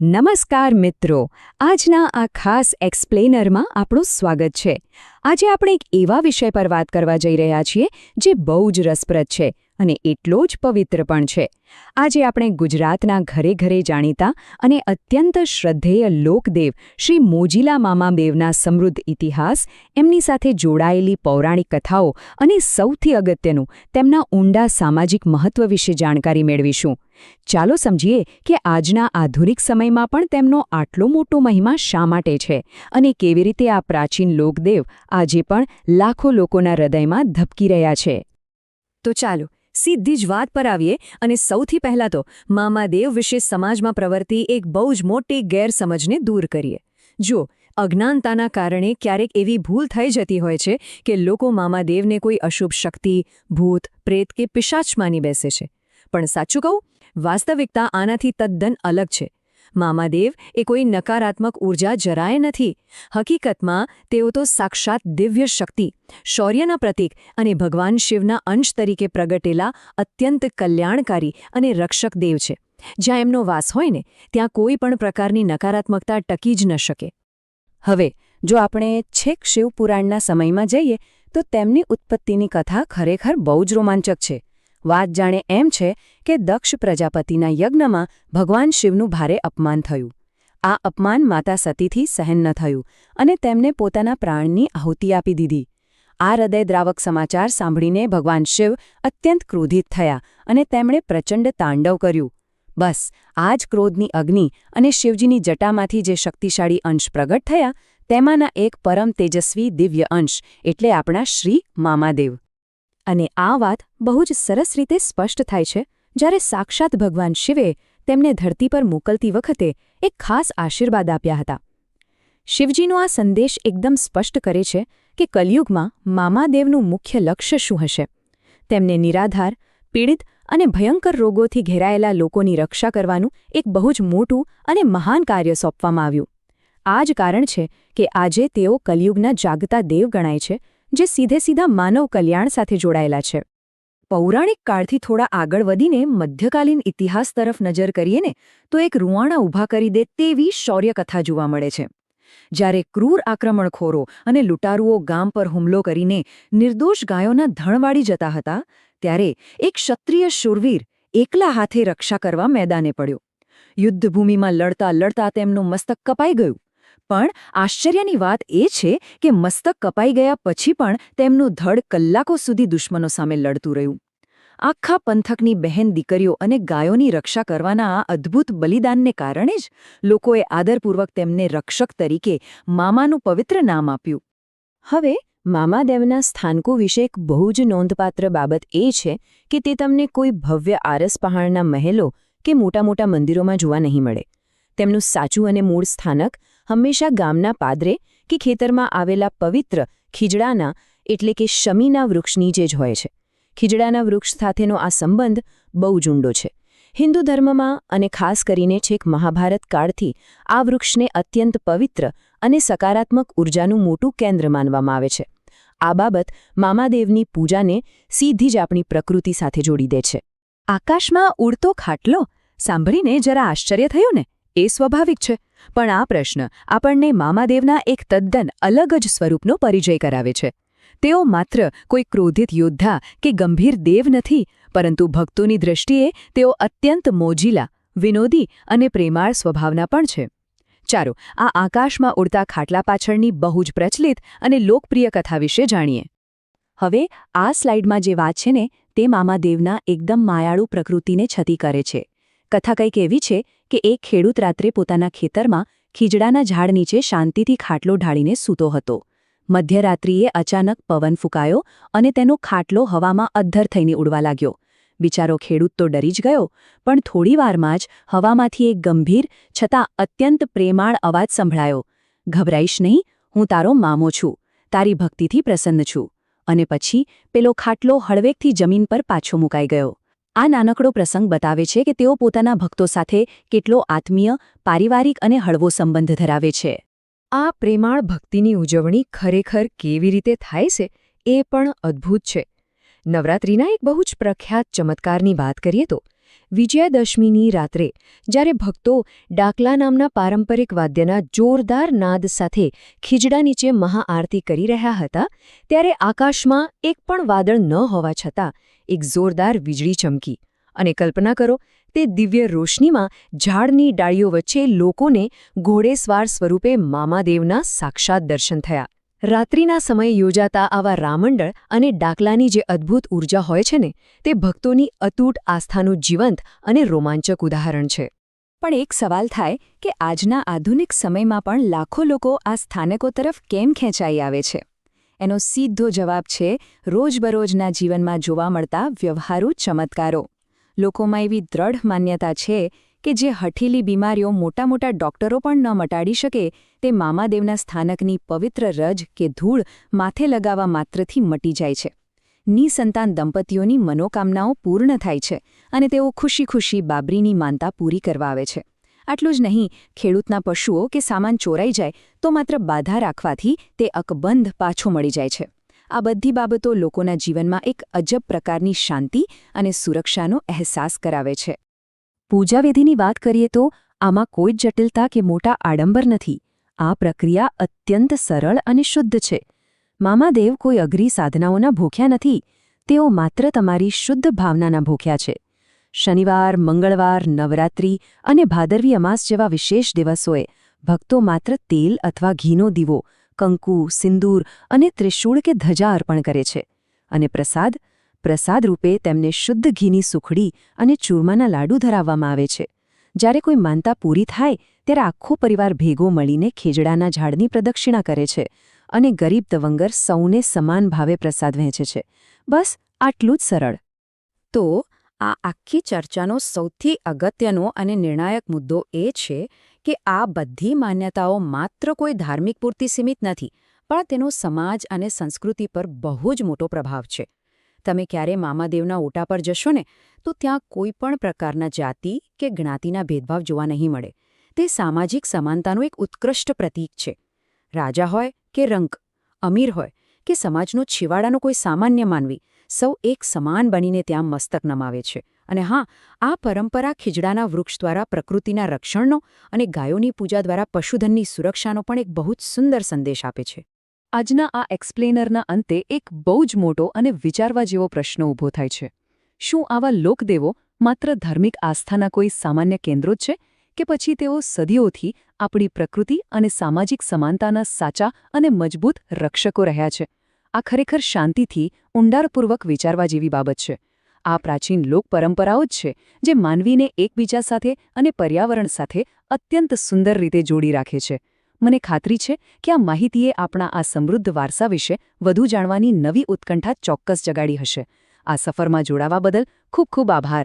નમસ્કાર મિત્રો, આજના આ ખાસ એક્સપ્લેનરમાં આપણું સ્વાગત છે। આજે આપણે એક એવા વિષય પર વાત કરવા જઈ રહ્યા છીએ જે બહુ જ રસપ્રદ છે અને એટલો જ પવિત્ર પણ છે। આજે આપણે ગુજરાતના ઘરે ઘરે જાણીતા અને અત્યંત શ્રદ્ધેય લોકદેવ શ્રી મોજીલા મામાદેવના સમૃદ્ધ ઇતિહાસ, એમની સાથે જોડાયેલી પૌરાણિક કથાઓ અને સૌથી અગત્યનું તેમના ઊંડા સામાજિક મહત્વ વિશે જાણકારી મેળવીશું। ચાલો સમજીએ કે આજના આધુનિક સમયમાં પણ તેમનો આટલો મોટો મહિમા શા માટે છે અને કેવી રીતે આ પ્રાચીન લોકદેવ આજે પણ લાખો લોકોના હૃદયમાં ધબકી રહ્યા છે। તો ચાલો સીધી જ વાત પર આવીએ અને સૌથી પહેલાં તો મામાદેવ વિશે સમાજમાં પ્રવર્તી એક બહુ જ મોટી ગેરસમજને દૂર કરીએ। જો અજ્ઞાનતાના કારણે ક્યારેક એવી ભૂલ થઈ જતી હોય છે કે લોકો મામાદેવને કોઈ અશુભ શક્તિ, ભૂત, પ્રેત કે પિશાચ માની બેસે છે, પણ સાચું કહું, વાસ્તવિકતા આનાથી તદ્દન અલગ છે। મામાદેવ એ કોઈ નકારાત્મક ઉર્જા જરાય નથી। હકીકતમાં તેઓ તો સાક્ષાત દિવ્ય શક્તિ, શૌર્યના પ્રતીક અને ભગવાન શિવના અંશ તરીકે પ્રગટેલા અત્યંત કલ્યાણકારી અને રક્ષક દેવ છે। જ્યાં એમનો વાસ હોય ને, ત્યાં કોઈ પણ પ્રકારની નકારાત્મકતા ટકી જ ન શકે। હવે જો આપણે છેક શિવપુરાણના સમયમાં જઈએ તો તેમની ઉત્પત્તિની કથા ખરેખર બહુ જ રોમાંચક છે। વાત જાણે એમ છે કે દક્ષ પ્રજાપતિના યજ્ઞમાં ભગવાન શિવનું ભારે અપમાન થયું। આ અપમાન માતા સતીથી સહન ન થયું અને તેમને પોતાના પ્રાણની આહુતિ આપી દીધી। આ હૃદયદ્રાવક સમાચાર સાંભળીને ભગવાન શિવ અત્યંત ક્રોધિત થયા અને તેમણે પ્રચંડ તાંડવ કર્યું। બસ આ જ ક્રોધની અગ્નિ અને શિવજીની જટામાંથી જે શક્તિશાળી અંશ પ્રગટ થયા, તેમાંના એક પરમ તેજસ્વી દિવ્ય અંશ એટલે આપણા શ્રી મામાદેવ। અને આ વાત બહુ જ સરસ રીતે સ્પષ્ટ થાય છે જ્યારે સાક્ષાત ભગવાન શિવે તેમને ધરતી પર મોકલતી વખતે એક ખાસ આશીર્વાદ આપ્યા હતા। શિવજીનો આ સંદેશ એકદમ સ્પષ્ટ કરે છે કે કલિયુગમાં મામાદેવનું મુખ્ય લક્ષ્ય શું હશે। તેમને નિરાધાર, પીડિત અને ભયંકર રોગોથી ઘેરાયેલા લોકોની રક્ષા કરવાનું એક બહુ જ મોટું અને મહાન કાર્ય સોંપવામાં આવ્યું। આ જ કારણ છે કે આજે તેઓ કલિયુગના જાગતા દેવ ગણાય છે, જે સીધે-સીધા માનવ કલ્યાણ સાથે જોડાયેલા છે। પૌરાણિક કાળથી થોડા આગળ વધીને મધ્યકાલીન ઇતિહાસ તરફ નજર કરીએ ને, તો એક રૂવાણા ઊભા કરી દે તેવી શૌર્યકથા જોવા મળે છે। જ્યારે ક્રૂર આક્રમણખોરો અને લૂંટારુઓ ગામ પર હુમલો કરીને નિર્દોષ ગાયોના ધણ વાળી જતા હતા, ત્યારે એક ક્ષત્રિય શૂરવીર એકલા હાથે રક્ષા કરવા મેદાને પડ્યો। યુદ્ધભૂમિમાં લડતા લડતા તેમનું મસ્તક કપાઈ ગયું, પણ આશ્ચર્યની વાત એ છે કે મસ્તક કપાઈ ગયા પછી પણ તેમનું ધડ કલાકો સુધી દુશ્મનો સામે લડતું રહ્યું। આખા પંથકની બહેન દીકરીઓ અને ગાયોની રક્ષા કરવાના આ અદ્ભુત બલિદાનને કારણે જ લોકોએ આદરપૂર્વક તેમને રક્ષક તરીકે મામાનું પવિત્ર નામ આપ્યું। હવે મામાદેવના સ્થાનકો વિશે એક બહુ જ નોંધપાત્ર બાબત એ છે કે તે તમને કોઈ ભવ્ય આરસપહાણના મહેલો કે મોટા મોટા મંદિરોમાં જોવા નહીં મળે। તેમનું સાચું અને મૂળ સ્થાનક હંમેશા ગામના પાદરે કે ખેતરમાં આવેલા પવિત્ર ખીજડાના એટલે કે શમીના વૃક્ષ નીચે જ હોય છે। ખીજડાના વૃક્ષ સાથેનો આ સંબંધ બહુ જ ઊંડો છે। હિન્દુ ધર્મમાં અને ખાસ કરીને છેક મહાભારત કાળથી આ વૃક્ષને અત્યંત પવિત્ર અને સકારાત્મક ઉર્જાનું મોટું કેન્દ્ર માનવામાં આવે છે। આ બાબત મામાદેવની પૂજાને સીધી જ આપણી પ્રકૃતિ સાથે જોડી દે છે। આકાશમાં ઉડતો ખાટલો સાંભળીને જરા આશ્ચર્ય થયું ને? એ સ્વાભાવિક છે, પણ આ પ્રશ્ન આપણને મામાદેવના એક તદ્દન અલગ જ સ્વરૂપનો પરિચય કરાવે છે। તેઓ માત્ર કોઈ ક્રોધિત યોદ્ધા કે ગંભીર દેવ નથી, પરંતુ ભક્તોની દૃષ્ટિએ તેઓ અત્યંત મોજીલા, વિનોદી અને પ્રેમાળ સ્વભાવના પણ છે। ચાલો આ આકાશમાં ઉડતા ખાટલા પાછળની બહુ જ પ્રચલિત અને લોકપ્રિય કથા વિશે જાણીએ। હવે આ સ્લાઇડમાં જે વાત છે ને, તે મામાદેવના એકદમ માયાળુ પ્રકૃતિને છતી કરે છે। કથા કંઈક એવી છે કે એક ખેડૂત રાત્રે પોતાના ખેતરમાં ખીજડાના ઝાડ નીચે શાંતિથી ખાટલો ઢાળીને સૂતો હતો। મધ્યરાત્રિએ અચાનક પવન ફૂંકાયો અને તેનો ખાટલો હવામાં અદ્ધર થઈને ઉડવા લાગ્યો। બિચારો ખેડૂત તો ડરી જ ગયો, પણ થોડીવારમાં જ હવામાંથી એક ગંભીર છતાં અત્યંત પ્રેમાળ અવાજ સંભળાયો, "ગભરાઈશ નહીં, હું તારો મામો છું, તારી ભક્તિથી પ્રસન્ન છું।" અને પછી પેલો ખાટલો હળવેકથી જમીન પર પાછો મુકાઈ ગયો। આ નાનકડો પ્રસંગ બતાવે છે કે તેઓ પોતાના ભક્તો સાથે કેટલો આત્મીય, પારિવારિક અને હળવો સંબંધ ધરાવે છે। આ પ્રેમાળ ભક્તિની ઉજવણી ખરેખર કેવી રીતે થાય છે એ પણ અદ્ભુત છે। નવરાત્રિના એક બહુ જ પ્રખ્યાત ચમત્કારની વાત કરીએ તો વિજયાદશમીની રાત્રે જ્યારે ભક્તો ડાકલા નામના પારંપરિક વાદ્યના જોરદાર નાદ સાથે ખીજડા નીચે મહાઆરતી કરી રહ્યા હતા ત્યારે આકાશમાં એક પણ વાદળ ન હોવા છતાં એક જોરદાર વીજળી ચમકી અને કલ્પના કરો તે દિવ્ય રોશનીમાં ઝાડની ડાળીઓ વચ્ચે લોકોને ઘોડેસવાર સ્વરૂપે મામાદેવના સાક્ષાત દર્શન થયા. રાત્રિના સમયે યોજાતા આવા રામંડળ અને ડાકલાની જે અદ્ભુત ઊર્જા હોય છે ને તે ભક્તોની અતૂટ આસ્થાનું જીવંત અને રોમાંચક ઉદાહરણ છે. પણ એક સવાલ થાય કે આજના આધુનિક સમયમાં પણ લાખો લોકો આ સ્થાનકો તરફ કેમ ખેંચાઈ આવે છે? એનો સીધો જવાબ છે રોજબરોજના જીવનમાં જોવા મળતા વ્યવહારુ ચમત્કારો. લોકોમાં એવી દ્રઢ માન્યતા છે કે જે હઠીલી બીમારીઓ મોટા મોટા ડોક્ટરો પણ ન મટાડી શકે તે મામાદેવના સ્થાનકની પવિત્ર રજ કે ધૂળ માથે લગાવવા માત્રથી મટી જાય છે. નિસંતાન દંપતીઓની મનોકામનાઓ પૂર્ણ થાય છે અને તેઓ ખુશી ખુશી બાબરીની માનતા પૂરી કરવા આવે છે. આટલું જ નહીં, ખેડૂતના પશુઓ કે સામાન ચોરાઈ જાય તો માત્ર બાધા રાખવાથી તે અકબંધ પાછો મળી જાય છે. આ બધી બાબતો લોકોના જીવનમાં એક અજબ પ્રકારની શાંતિ અને સુરક્ષાનો અહેસાસ કરાવે છે. પૂજાવિધિની વાત કરીએ તો આમાં કોઈ જ જટિલતા કે મોટા આડંબર નથી. આ પ્રક્રિયા અત્યંત સરળ અને શુદ્ધ છે. મામાદેવ કોઈ અઘરી સાધનાઓના ભૂખ્યા નથી, તેઓ માત્ર તમારી શુદ્ધ ભાવનાના ભૂખ્યા છે. શનિવાર, મંગળવાર, નવરાત્રિ અને ભાદરવી અમાસ જેવા વિશેષ દિવસોએ ભક્તો માત્ર તેલ અથવા ઘીનો દીવો, કંકુ, સિંદૂર અને ત્રિશૂળ કે ધજા અર્પણ કરે છે. અને પ્રસાદ રૂપે તેમને શુદ્ધ ઘીની સુખડી અને ચૂરમાના લાડુ ધરાવવામાં આવે છે. જ્યારે કોઈ માનતા પૂરી થાય ત્યારે આખો પરિવાર ભેગો મળીને ખેજડાના ઝાડની પ્રદક્ષિણા કરે છે અને ગરીબ દવંગર સૌને સમાન ભાવે પ્રસાદ વહેંચે છે. બસ આટલું જ સરળ. તો આ આખી ચર્ચાનો સૌથી અગત્યનો અને નિર્ણાયક મુદ્દો એ છે કે આ બધી માન્યતાઓ માત્ર કોઈ ધાર્મિક પૂરતી સીમિત નથી, પણ તેનો સમાજ અને સંસ્કૃતિ પર બહુ જ મોટો પ્રભાવ છે. તમે ક્યારે મામાદેવના ઓટા પર જશો ને તો ત્યાં કોઈ પણ પ્રકારના જાતિ કે જ્ઞાતિના ભેદભાવ જોવા નહીં મળે. તે સામાજિક સમાનતાનું એક ઉત્કૃષ્ટ પ્રતીક છે. રાજા હોય કે રંક, અમીર હોય કે સમાજનો છેવાડાનો કોઈ સામાન્ય માનવી, સૌ એક સમાન બનીને ત્યાં મસ્તક નમાવે છે. અને હા, આ પરંપરા ખીજડાના વૃક્ષ દ્વારા પ્રકૃતિના રક્ષણનો અને ગાયોની પૂજા દ્વારા પશુધનની સુરક્ષાનો પણ એક બહુ જ સુંદર સંદેશ આપે છે. આજના આ એક્સપ્લેનરના અંતે એક બહુ જ મોટો અને વિચારવા જેવો પ્રશ્ન ઊભો થાય છે. શું આવા લોકદેવો માત્ર ધાર્મિક આસ્થાના કોઈ સામાન્ય કેન્દ્રો જ છે કે પછી તેઓ સદીઓથી આપણી પ્રકૃતિ અને સામાજિક સમાનતાના સાચા અને મજબૂત રક્ષકો રહ્યા છે? આ ખરેખર શાંતિથી ઊંડાણપૂર્વક વિચારવા જેવી બાબત છે. આ પ્રાચીન લોક પરંપરાઓ જ છે જે માનવીને એકબીજા સાથે અને પર્યાવરણ સાથે અત્યંત સુંદર રીતે જોડી રાખે છે. મને ખાતરી છે કે આ માહિતીએ આપણા આ સમૃદ્ધ વારસા વિશે વધુ જાણવાની નવી ઉત્કંઠા ચોક્કસ જગાડી હશે. આ સફરમાં જોડાવા બદલ ખૂબ ખૂબ આભાર.